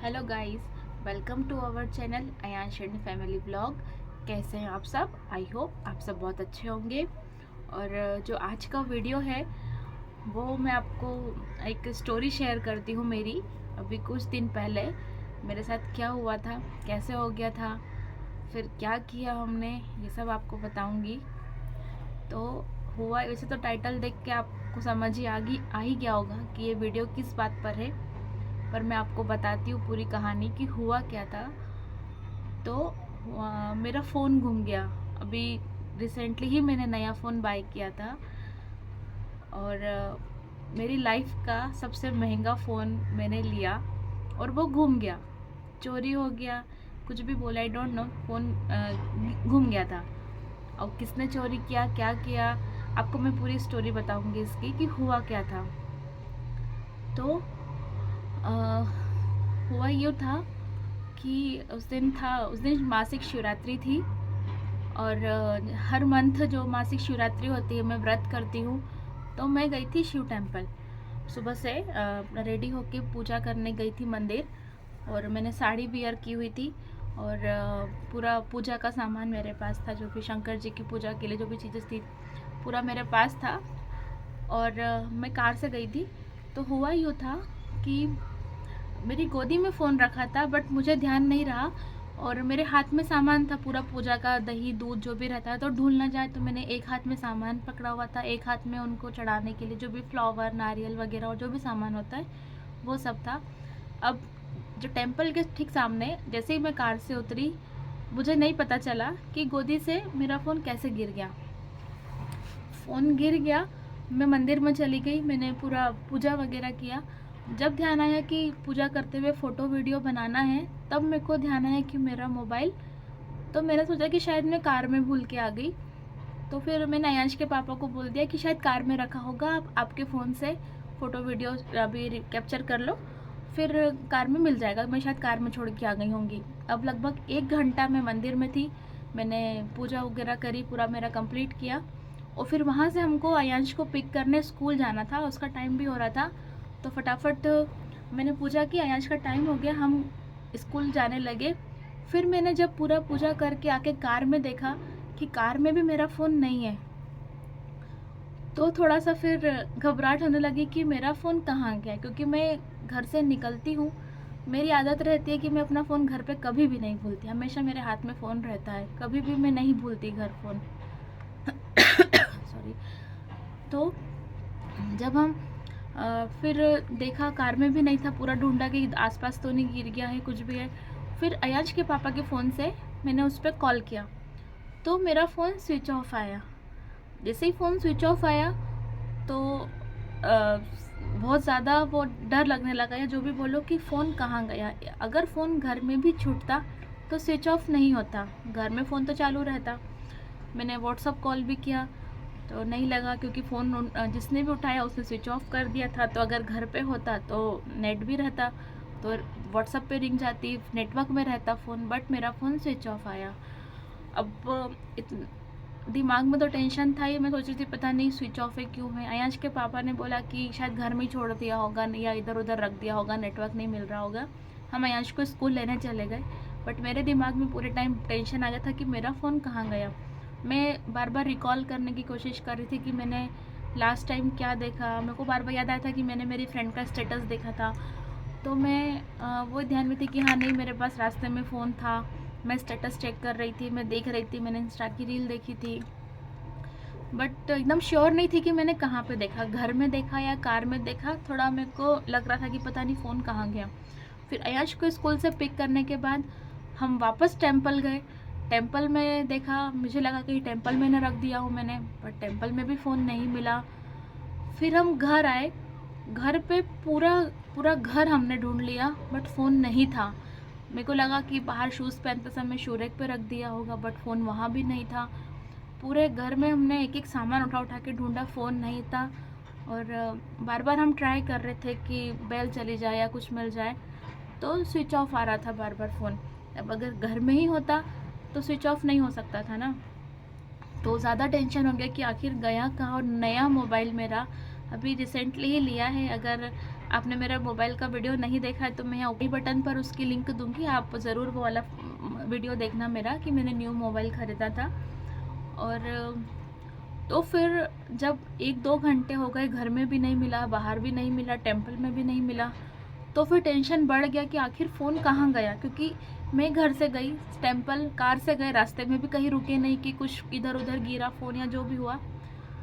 Hello guys, welcome to our channel Ayansh and family blog. कैसे हैं आप सब? आई होप आप सब बहुत अच्छे होंगे। और जो आज का वीडियो है वो मैं आपको एक स्टोरी शेयर करती हूँ मेरी। अभी कुछ दिन पहले मेरे साथ क्या हुआ था, कैसे हो गया था, फिर क्या किया हमने, ये सब आपको बताऊँगी। तो हुआ वैसे तो टाइटल देख के आपको समझ ही आ ही गया होगा कि ये वीडियो किस बात पर है, पर मैं आपको बताती हूँ पूरी कहानी कि हुआ क्या था। तो मेरा फ़ोन गुम गया। अभी रिसेंटली ही मैंने नया फ़ोन बाय किया था और मेरी लाइफ का सबसे महंगा फ़ोन मैंने लिया और वो गुम गया, चोरी हो गया, कुछ भी बोला, आई डोंट नो। फ़ोन गुम गया था। और किसने चोरी किया, क्या किया, आपको मैं पूरी स्टोरी बताऊंगी इसकी कि हुआ क्या था। तो अ, हुआ यूँ था कि उस दिन मासिक शिवरात्रि थी। और हर मंथ जो मासिक शिवरात्रि होती है मैं व्रत करती हूँ। तो मैं गई थी शिव टेम्पल, सुबह से रेडी होके पूजा करने गई थी मंदिर। और मैंने साड़ी वियर की हुई थी और पूरा पूजा का सामान मेरे पास था, जो भी शंकर जी की पूजा के लिए जो भी चीज़ें थी पूरा मेरे पास था। और मैं कार से गई थी। तो हुआ यूँ था कि मेरी गोदी में फ़ोन रखा था बट मुझे ध्यान नहीं रहा, और मेरे हाथ में सामान था पूरा पूजा का, दही दूध जो भी रहता है तो ढूल ना जाए, तो मैंने एक हाथ में सामान पकड़ा हुआ था, एक हाथ में उनको चढ़ाने के लिए जो भी फ्लावर नारियल वगैरह और जो भी सामान होता है वो सब था। अब जो टेम्पल के ठीक सामने जैसे ही मैं कार से उतरी, मुझे नहीं पता चला कि गोदी से मेरा फ़ोन कैसे गिर गया। फ़ोन गिर गया, मैं मंदिर में चली गई, मैंने पूरा पूजा वगैरह किया। जब ध्यान आया कि पूजा करते हुए फ़ोटो वीडियो बनाना है, तब मेरे को ध्यान आया कि मेरा मोबाइल, तो मैंने सोचा कि शायद मैं कार में भूल के आ गई। तो फिर मैंने अयांश के पापा को बोल दिया कि शायद कार में रखा होगा, आप आपके फ़ोन से फ़ोटो वीडियो अभी कैप्चर कर लो, फिर कार में मिल जाएगा, मैं शायद कार में छोड़ के आ गई होंगी। अब लगभग 1 घंटा मैं मंदिर में थी, मैंने पूजा वगैरह करी, पूरा मेरा कंप्लीट किया। और फिर वहाँ से हमको अयांश को पिक करने स्कूल जाना था, उसका टाइम भी हो रहा था। तो फटाफट मैंने पूजा की, अयांश का टाइम हो गया, हम स्कूल जाने लगे। फिर मैंने जब पूरा पूजा करके आके कार में देखा कि कार में भी मेरा फ़ोन नहीं है, तो थोड़ा सा फिर घबराहट होने लगी कि मेरा फ़ोन कहाँ गया, क्योंकि मैं घर से निकलती हूँ, मेरी आदत रहती है कि मैं अपना फ़ोन घर पे कभी भी नहीं भूलती, हमेशा मेरे हाथ में फ़ोन रहता है, कभी भी मैं नहीं भूलती घर फ़ोन। सॉरी। तो जब हम फिर देखा कार में भी नहीं था, पूरा ढूंढा कि आसपास तो नहीं गिर गया है, कुछ भी है। फिर अयाज के पापा के फ़ोन से मैंने उस पर कॉल किया, तो मेरा फ़ोन स्विच ऑफ आया। जैसे ही फ़ोन स्विच ऑफ आया तो बहुत ज़्यादा वो डर लगने लगा, या जो भी बोलो कि फ़ोन कहाँ गया। अगर फ़ोन घर में भी छूटता तो स्विच ऑफ नहीं होता, घर में फ़ोन तो चालू रहता। मैंने व्हाट्सअप कॉल भी किया तो नहीं लगा, क्योंकि फ़ोन जिसने भी उठाया उसने स्विच ऑफ कर दिया था। तो अगर घर पे होता तो नेट भी रहता, तो व्हाट्सअप पे रिंग जाती, नेटवर्क में रहता फ़ोन, बट मेरा फ़ोन स्विच ऑफ आया। अब दिमाग में तो टेंशन था ही, मैं सोच रही थी पता नहीं स्विच ऑफ है क्यों है। अयांश के पापा ने बोला कि शायद घर में ही छोड़ दिया होगा या इधर उधर रख दिया होगा, नेटवर्क नहीं मिल रहा होगा। हम अयांश को स्कूल लेने चले गए, बट मेरे दिमाग में पूरे टाइम टेंशन आ गया था कि मेरा फ़ोन कहाँ गया। मैं बार बार रिकॉल करने की कोशिश कर रही थी कि मैंने लास्ट टाइम क्या देखा। मेरे को बार बार याद आया था कि मैंने मेरी फ्रेंड का स्टेटस देखा था, तो मैं वो ध्यान में थी कि हाँ नहीं, मेरे पास रास्ते में फ़ोन था, मैं स्टेटस चेक कर रही थी, मैं देख रही थी, मैंने इंस्टा की रील देखी थी, बट एकदम श्योर नहीं थी कि मैंने कहाँ पे देखा, घर में देखा या कार में देखा। थोड़ा मेरे को लग रहा था कि पता नहीं फ़ोन कहाँ गया। फिर अयाश को स्कूल से पिक करने के बाद हम वापस टेंपल गए। टेंपल में देखा, मुझे लगा कि टेंपल में न रख दिया हूँ मैंने, बट टेंपल में भी फ़ोन नहीं मिला। फिर हम घर आए, घर पे पूरा पूरा घर हमने ढूंढ लिया बट फ़ोन नहीं था। मेरे को लगा कि बाहर शूज़ पहनते समय शू रैक पे रख दिया होगा, बट फ़ोन वहाँ भी नहीं था। पूरे घर में हमने एक एक सामान उठा उठा के ढूंढा, फ़ोन नहीं था। और बार बार हम ट्राई कर रहे थे कि बेल चली जाए या कुछ मिल जाए, तो स्विच ऑफ आ रहा था बार बार फ़ोन। अब अगर घर में ही होता तो स्विच ऑफ नहीं हो सकता था ना। तो ज़्यादा टेंशन हो गया कि आखिर गया कहाँ। और नया मोबाइल मेरा अभी रिसेंटली ही लिया है, अगर आपने मेरा मोबाइल का वीडियो नहीं देखा है तो मैं यहाँ आई बटन पर उसकी लिंक दूंगी, आप ज़रूर वो वाला वीडियो देखना मेरा, कि मैंने न्यू मोबाइल ख़रीदा था। और तो फिर जब 1-2 घंटे हो गए, घर में भी नहीं मिला, बाहर भी नहीं मिला, टेम्पल में भी नहीं मिला, तो फिर टेंशन बढ़ गया कि आखिर फ़ोन कहाँ गया। क्योंकि मैं घर से गई टेम्पल, कार से गए, रास्ते में भी कहीं रुके नहीं कि कुछ इधर उधर गिरा फ़ोन या जो भी हुआ,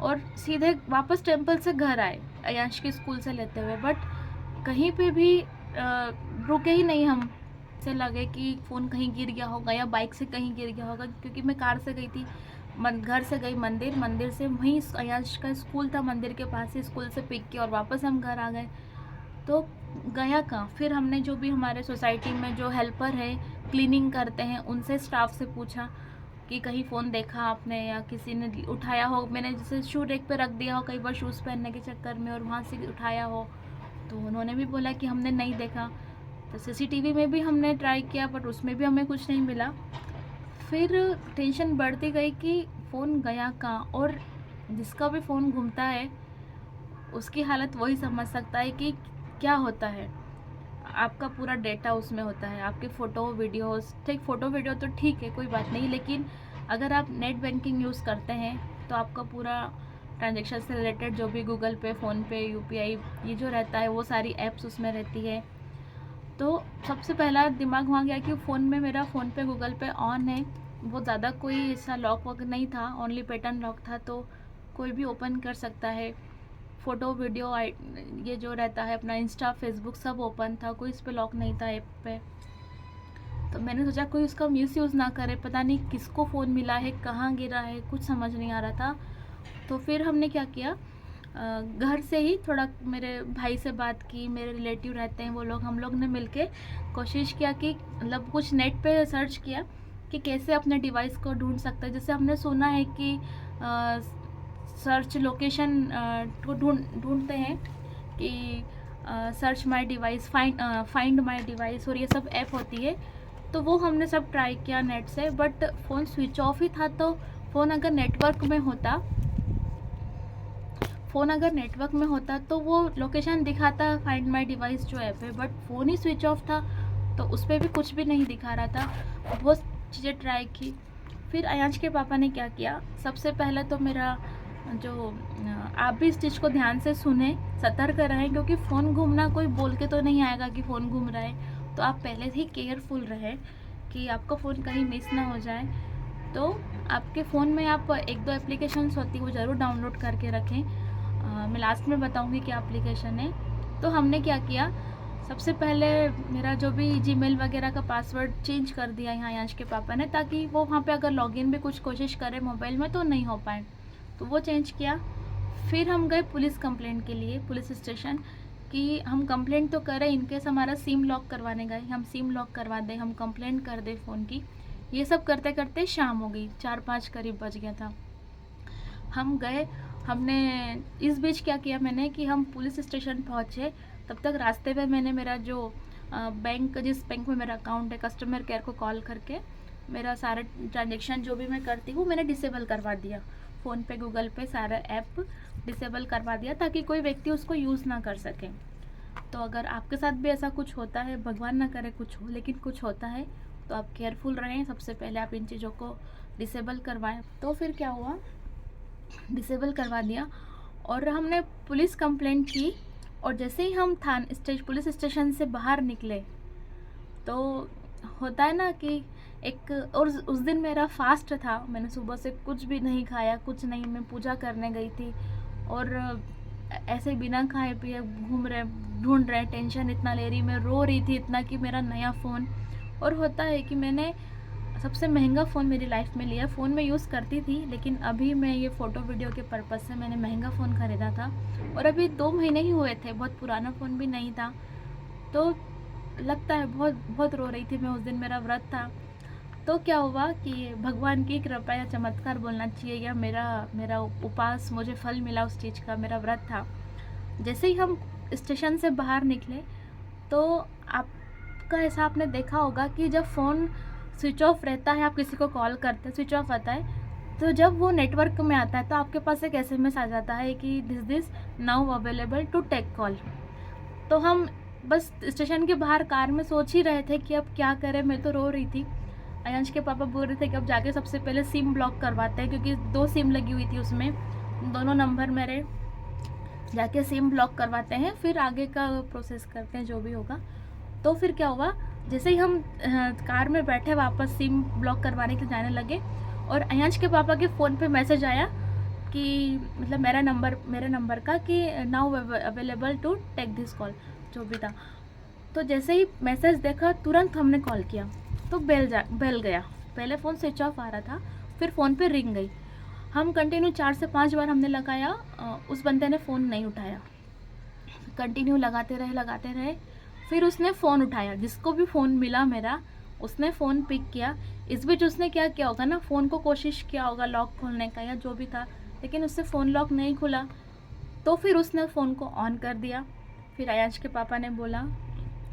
और सीधे वापस टेम्पल से घर आए अयांश के स्कूल से लेते हुए, बट कहीं पे भी रुके ही नहीं हम। से लगे कि फ़ोन कहीं गिर गया होगा या बाइक से कहीं गिर गया होगा, क्योंकि मैं कार से गई थी, घर से गई मंदिर, मंदिर से वहीं अयांश का स्कूल था मंदिर के पास ही, स्कूल से पिक किया और वापस हम घर आ गए। तो गया कहाँ? फिर हमने जो भी हमारे सोसाइटी में जो हेल्पर है, क्लीनिंग करते हैं, उनसे स्टाफ से पूछा कि कहीं फ़ोन देखा आपने या किसी ने उठाया हो। मैंने जैसे शू रेक पे रख दिया हो कई बार शूज़ पहनने के चक्कर में और वहाँ से उठाया हो, तो उन्होंने भी बोला कि हमने नहीं देखा। तो सीसीटीवी में भी हमने ट्राई किया बट उसमें भी हमें कुछ नहीं मिला। फिर टेंशन बढ़ती गई कि फ़ोन गया कहाँ, और जिसका भी फ़ोन घूमता है उसकी हालत वही समझ सकता है कि क्या होता है। आपका पूरा डेटा उसमें होता है, आपके फ़ोटो वीडियोस, ठीक फ़ोटो वीडियो तो ठीक है कोई बात नहीं, लेकिन अगर आप नेट बैंकिंग यूज़ करते हैं तो आपका पूरा ट्रांजेक्शन से रिलेटेड जो भी गूगल पे, फ़ोनपे, यूपीआई ये जो रहता है वो सारी ऐप्स उसमें रहती है। तो सबसे पहला दिमाग वहाँ गया कि फ़ोन में मेरा फ़ोनपे, गूगल पे ऑन है, वो ज़्यादा कोई ऐसा लॉक वॉक नहीं था, ओनली पैटर्न लॉक था, तो कोई भी ओपन कर सकता है। फ़ोटो वीडियो ये जो रहता है अपना इंस्टा, फेसबुक सब ओपन था, कोई इस पे लॉक नहीं था ऐप पे। तो मैंने सोचा कोई उसका मिसयूज़ ना करे, पता नहीं किसको फ़ोन मिला है, कहाँ गिरा है, कुछ समझ नहीं आ रहा था। तो फिर हमने क्या किया, घर से ही थोड़ा मेरे भाई से बात की, मेरे रिलेटिव रहते हैं वो लोग, हम लोग ने मिलके कोशिश किया कि मतलब कुछ नेट पे सर्च किया कि कैसे अपने डिवाइस को ढूंढ सकते हैं। जैसे हमने सुना है कि सर्च लोकेशन को ढूंढते हैं कि search my device, find my device, और ये सब ऐप होती है, तो वो हमने सब ट्राई किया नेट से, बट फ़ोन स्विच ऑफ ही था। तो फ़ोन अगर नेटवर्क में होता तो वो लोकेशन दिखाता, फाइंड माय डिवाइस जो ऐप है, but phone he switch off था तो उस पर भी कुछ भी नहीं दिखा रहा था। बहुत चीज़ें ट्राई की। फिर अयांश के पापा ने क्या किया, सबसे पहले तो मेरा जो आप भी इस चीज़ को ध्यान से सुने, सतर्क रहें, क्योंकि फ़ोन घूमना कोई बोल के तो नहीं आएगा कि फ़ोन घूम रहा है, तो आप पहले ही केयरफुल रहें कि आपका फ़ोन कहीं मिस ना हो जाए। तो आपके फ़ोन में आप 1-2 एप्लीकेशंस होती है वो ज़रूर डाउनलोड करके रखें। मैं लास्ट में बताऊंगी क्या एप्लीकेशन है। तो हमने क्या किया, सबसे पहले मेरा जो भी जीमेल वगैरह का पासवर्ड चेंज कर दिया यहाँ अयांश के पापा ने, ताकि वो वहाँ पे अगर लॉगिन भी कुछ कोशिश करे मोबाइल में तो नहीं हो पाए, तो वो चेंज किया। फिर हम गए पुलिस कंप्लेंट के लिए पुलिस स्टेशन, कि हम कंप्लेंट तो करें, इनकेस हमारा सिम लॉक करवाने गए, हम सिम लॉक करवा दें, हम कंप्लेंट कर दें फ़ोन की। ये सब करते करते शाम हो गई, 4-5 करीब बज गया था। हम गए, हमने इस बीच क्या किया मैंने कि हम पुलिस स्टेशन पहुँचे, तब तक रास्ते में मैंने मेरा जो बैंक, जिस बैंक में मेरा अकाउंट है, कस्टमर केयर को कॉल करके मेरा सारा ट्रांजेक्शन जो भी मैं करती हूँ मैंने डिसेबल करवा दिया। फ़ोन पे, गूगल पे सारा ऐप डिसेबल करवा दिया, ताकि कोई व्यक्ति उसको यूज़ ना कर सके। तो अगर आपके साथ भी ऐसा कुछ होता है, भगवान ना करे कुछ हो, लेकिन कुछ होता है, तो आप केयरफुल रहें। सबसे पहले आप इन चीज़ों को डिसेबल करवाएं। तो फिर क्या हुआ, डिसेबल करवा दिया और हमने पुलिस कंप्लेंट की, और जैसे ही हम पुलिस स्टेशन से बाहर निकले, तो होता है ना कि एक, और उस दिन मेरा फास्ट था, मैंने सुबह से कुछ भी नहीं खाया, कुछ नहीं, मैं पूजा करने गई थी, और ऐसे बिना खाए पिए घूम रहे, ढूंढ रहे, टेंशन इतना ले रही, मैं रो रही थी इतना कि मेरा नया फ़ोन। और होता है कि मैंने सबसे महंगा फ़ोन मेरी लाइफ में लिया। फ़ोन में यूज़ करती थी, लेकिन अभी मैं ये फ़ोटो वीडियो के पर्पज़ से मैंने महंगा फ़ोन ख़रीदा था, और अभी 2 महीने ही हुए थे, बहुत पुराना फ़ोन भी नहीं था। तो लगता है बहुत बहुत रो रही थी मैं उस दिन, मेरा व्रत था। तो क्या हुआ कि भगवान की कृपा या चमत्कार बोलना चाहिए, या मेरा उपास, मुझे फल मिला उस चीज़ का, मेरा व्रत था। जैसे ही हम स्टेशन से बाहर निकले, तो आपका ऐसा आपने देखा होगा कि जब फ़ोन स्विच ऑफ रहता है, आप किसी को कॉल करते हैं, स्विच ऑफ आता है, तो जब वो नेटवर्क में आता है तो आपके पास एक SMS आ जाता है कि this now available to take call. तो हम बस स्टेशन के बाहर कार में सोच ही रहे थे कि अब क्या करें। मैं तो रो रही थी। अयांश के पापा बोल रहे थे कि अब जाके सबसे पहले सिम ब्लॉक करवाते हैं, क्योंकि 2 सिम लगी हुई थी उसमें, दोनों नंबर मेरे। जाके सिम ब्लॉक करवाते हैं, फिर आगे का प्रोसेस करते हैं जो भी होगा। तो फिर क्या हुआ, जैसे ही हम कार में बैठे वापस सिम ब्लॉक करवाने के जाने लगे, और अयांश के पापा के फ़ोन पे मैसेज आया कि मतलब मेरे नंबर का कि now available to take this call, जो भी था। तो जैसे ही मैसेज देखा तुरंत हमने कॉल किया, तो बेल गया। पहले फ़ोन स्विच ऑफ आ रहा था, फिर फ़ोन पे रिंग गई। हम कंटिन्यू 4 से 5 बार हमने लगाया, उस बंदे ने फ़ोन नहीं उठाया। कंटिन्यू लगाते रहे। फिर उसने फ़ोन उठाया, जिसको भी फ़ोन मिला मेरा उसने फ़ोन पिक किया। इस बीच उसने क्या किया होगा ना, फ़ोन को कोशिश किया होगा लॉक खोलने का या जो भी था, लेकिन उससे फ़ोन लॉक नहीं खुला। तो फिर उसने फ़ोन को ऑन कर दिया। फिर अयांश के पापा ने बोला,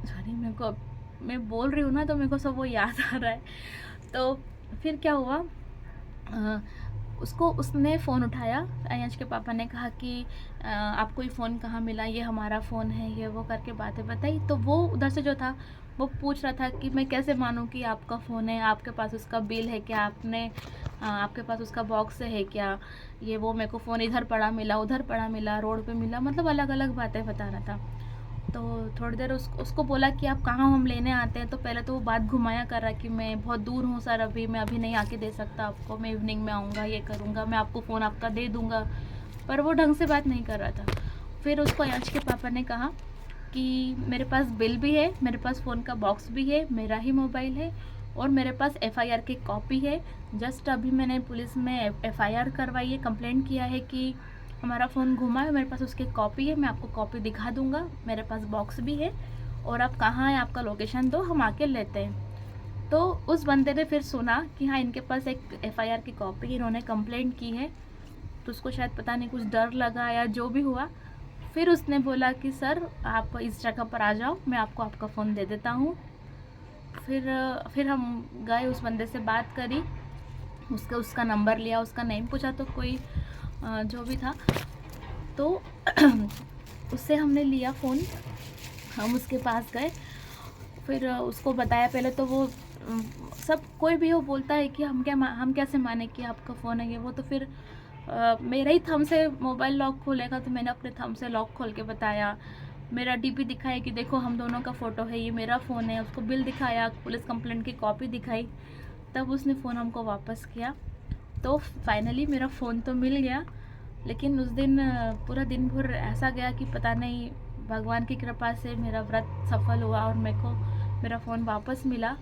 सॉरी मेरे को, मैं बोल रही हूँ ना तो मेरे को सब वो याद आ रहा है। तो फिर क्या हुआ, उसने फ़ोन उठाया। अयांश के पापा ने कहा कि आपको ये फ़ोन कहाँ मिला, ये हमारा फ़ोन है, ये वो करके बातें बताई। तो वो उधर से जो था वो पूछ रहा था कि मैं कैसे मानूँ कि आपका फ़ोन है, आपके पास उसका बिल है क्या, आपके पास उसका बॉक्स है क्या, ये वो। मेरे को फ़ोन इधर पड़ा मिला, उधर पड़ा मिला, रोड पे मिला, मतलब अलग अलग बातें बता रहा था। तो थोड़ी देर उसको बोला कि आप कहाँ हम लेने आते हैं। तो पहले तो वो बात घुमाया कर रहा कि मैं बहुत दूर हूँ सर, मैं अभी नहीं आके दे सकता आपको, मैं इवनिंग में आऊँगा, ये करूँगा, मैं आपको फ़ोन आपका दे दूँगा। पर वो ढंग से बात नहीं कर रहा था। फिर उसको अयांश के पापा ने कहा कि मेरे पास बिल भी है, मेरे पास फ़ोन का बॉक्स भी है, मेरा ही मोबाइल है, और मेरे पास एफआईआर की कॉपी है। जस्ट अभी मैंने पुलिस में एफआईआर करवाई है, कंप्लेंट किया है कि हमारा फ़ोन घुमा है, मेरे पास उसकी कॉपी है, मैं आपको कॉपी दिखा दूँगा, मेरे पास बॉक्स भी है, और आप कहाँ हैं, आपका लोकेशन दो, हम आके लेते हैं। तो उस बंदे ने फिर सुना कि हाँ इनके पास एक एफआईआर की कॉपी, इन्होंने कंप्लेंट की है। तो उसको शायद पता नहीं कुछ डर लगा या जो भी हुआ, फिर उसने बोला कि सर आप इस जगह पर आ जाओ, मैं आपको आपका फ़ोन दे देता हूँ। फिर हम गए, उस बंदे से बात करी, उसका नंबर लिया, उसका नेम पूछा, तो कोई जो भी था, तो उससे हमने लिया फ़ोन, हम उसके पास गए। फिर उसको बताया। पहले तो वो सब कोई भी वो बोलता है कि हम कैसे माने कि आपका फ़ोन है ये वो। तो फिर मेरा ही थंब से मोबाइल लॉक खोलेगा, तो मैंने अपने थंब से लॉक खोल के बताया। मेरा डीपी दिखाया कि देखो हम दोनों का फ़ोटो है, ये मेरा फ़ोन है। उसको बिल दिखाया, पुलिस कंप्लेंट की कॉपी दिखाई, तब उसने फ़ोन हमको वापस किया। तो फाइनली मेरा फ़ोन तो मिल गया। लेकिन उस दिन पूरा दिन भर ऐसा गया कि पता नहीं, भगवान की कृपा से मेरा व्रत सफल हुआ और मेरे को मेरा फ़ोन वापस मिला।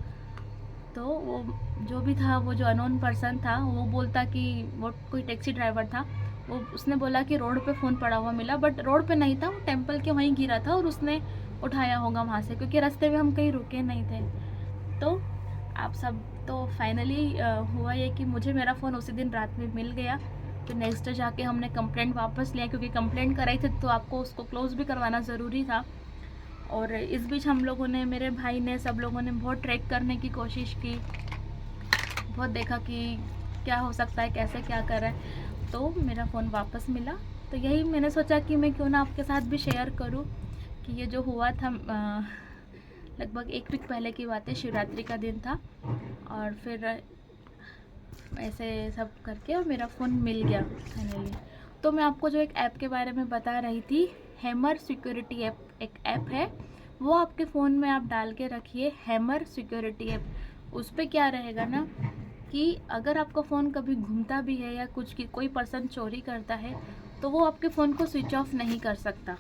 तो वो जो भी था, वो जो अननोन पर्सन था, वो बोलता कि वो कोई टैक्सी ड्राइवर था, वो उसने बोला कि रोड पे फ़ोन पड़ा हुआ मिला, बट रोड पे नहीं था, वो टेंपल के वहीं गिरा था और उसने उठाया होगा वहाँ से, क्योंकि रास्ते में हम कहीं रुके नहीं थे। तो आप सब, तो फाइनली हुआ ये कि मुझे मेरा फ़ोन उसी दिन रात में मिल गया। तो नेक्स्ट डे जाके हमने कंप्लेंट वापस लिया, क्योंकि कंप्लेंट कराई थी तो आपको उसको क्लोज़ भी करवाना ज़रूरी था। और इस बीच हम लोगों ने, मेरे भाई ने, सब लोगों ने बहुत ट्रैक करने की कोशिश की, बहुत देखा कि क्या हो सकता है, कैसे क्या कर रहा है। तो मेरा फ़ोन वापस मिला। तो यही मैंने सोचा कि मैं क्यों ना आपके साथ भी शेयर करूं कि ये जो हुआ था, लगभग 1 वीक पहले की बात है, शिवरात्रि का दिन था। और फिर ऐसे सब करके और मेरा फ़ोन मिल गया फाइनली। तो मैं आपको जो एक ऐप के बारे में बता रही थी, हैमर सिक्योरिटी ऐप, एक ऐप है, वो आपके फ़ोन में आप डाल के रखिए, हैमर सिक्योरिटी ऐप। उस पर क्या रहेगा ना कि अगर आपका फ़ोन कभी घूमता भी है या कोई पर्सन चोरी करता है, तो वो आपके फ़ोन को स्विच ऑफ नहीं कर सकता।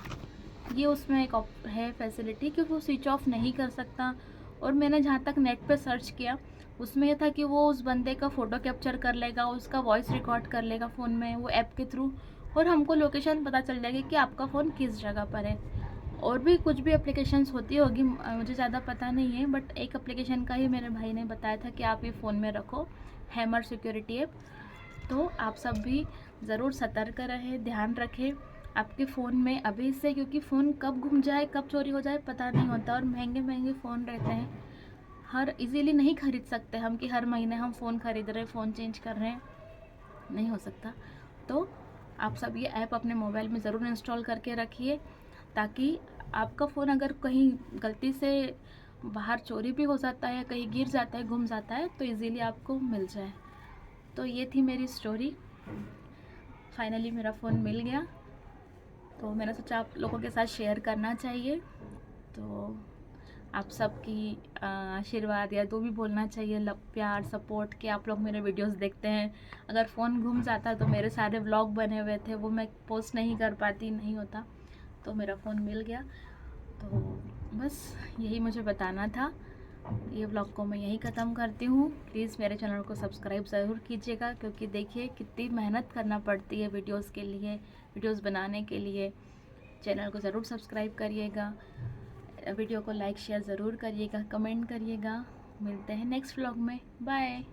ये उसमें एक है फैसिलिटी कि वो स्विच ऑफ नहीं कर सकता। और मैंने जहाँ तक नेट पे सर्च किया, उसमें ये था कि वो उस बंदे का फ़ोटो कैप्चर कर लेगा, उसका वॉइस रिकॉर्ड कर लेगा फ़ोन में, वो ऐप के थ्रू, और हमको लोकेशन पता चल जाएगी कि आपका फ़ोन किस जगह पर है। और भी कुछ भी एप्लीकेशंस होती होगी, मुझे ज़्यादा पता नहीं है, बट एक एप्लीकेशन का ही मेरे भाई ने बताया था कि आप ये फ़ोन में रखो, हैमर सिक्योरिटी ऐप। तो आप सब भी ज़रूर सतर्क रहें, ध्यान रखें आपके फ़ोन में अभी से, क्योंकि फ़ोन कब घुम जाए, कब चोरी हो जाए पता नहीं होता। और महंगे महंगे फ़ोन रहते हैं, हर इजीली नहीं खरीद सकते हम कि हर महीने हम फ़ोन खरीद रहे हैं, फ़ोन चेंज कर रहे हैं, नहीं हो सकता। तो आप सब ये ऐप अपने मोबाइल में ज़रूर इंस्टॉल करके रखिए, ताकि आपका फ़ोन अगर कहीं गलती से बाहर चोरी भी हो जाता है, कहीं गिर जाता है, गुम जाता है, तो इजीली आपको मिल जाए। तो ये थी मेरी स्टोरी। फाइनली मेरा फ़ोन मिल गया, तो मैंने सोचा आप लोगों के साथ शेयर करना चाहिए। तो आप सबकी आशीर्वाद या जो भी बोलना चाहिए, प्यार सपोर्ट कि आप लोग मेरे वीडियोस देखते हैं। अगर फ़ोन गुम जाता तो मेरे सारे व्लॉग बने हुए थे, वो मैं पोस्ट नहीं कर पाती, नहीं होता। तो मेरा फ़ोन मिल गया। तो बस यही मुझे बताना था। ये व्लॉग को मैं यहीं ख़त्म करती हूँ। प्लीज़ मेरे चैनल को सब्सक्राइब ज़रूर कीजिएगा, क्योंकि देखिए कितनी मेहनत करना पड़ती है वीडियोस के लिए, वीडियोस बनाने के लिए। चैनल को ज़रूर सब्सक्राइब करिएगा, वीडियो को लाइक शेयर ज़रूर करिएगा, कमेंट करिएगा। मिलते हैं नेक्स्ट व्लॉग में। बाय।